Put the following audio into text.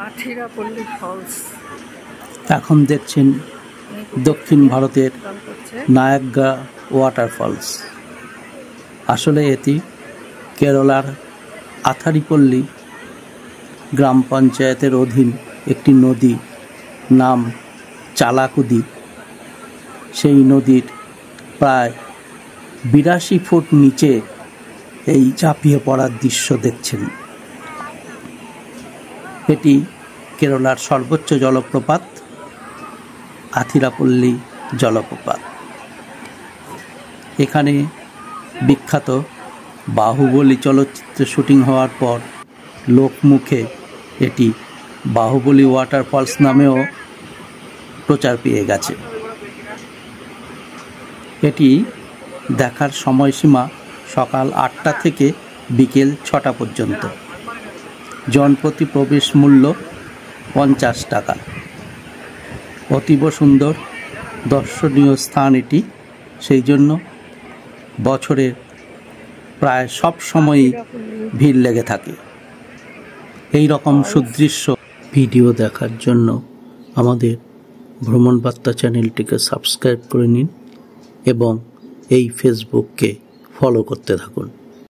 আথিরাপল্লী false. এখন দেখছেন দক্ষিণ ভারতের নায়াগ্রা ওয়াটারফলস। আসলে এটি কেরালার আথারিপল্লী গ্রাম পঞ্চায়েতের অধীন একটি নদী, নাম চালাকুদি। সেই নদীর প্রায় 82 ফুট নিচে এই ঝাঁপিয়ে পড়ার দৃশ্য দেখছেন। এটি কেরালার সর্বোচ্চ জলপ্রপাত আথিরাপল্লী জলপ্রপাত। এখানে বিখ্যাত বাহুবলী চলচ্চিত্রে শুটিং হওয়ার পর লোকমুখে এটি বাহুবলী ওয়াটারফলস নামেও প্রচার পেয়ে গেছে। এটি দেখার সময়সীমা সকাল 8টা থেকে বিকেল 6টা পর্যন্ত। জনপ্রতি প্রবেশ মূল্য 50 টাকা। অতীব সুন্দর দর্শনীয় স্থান এটি, সেই জন্য বছরের প্রায় সব সময়ই ভিড় লেগে থাকে। এই রকম সুদৃশ্য ভিডিও দেখার জন্য আমাদের ভ্রমণ বার্তা চ্যানেলটিকে সাবস্ক্রাইব করে নিন এবং এই ফেসবুককে ফলো করতে থাকুন।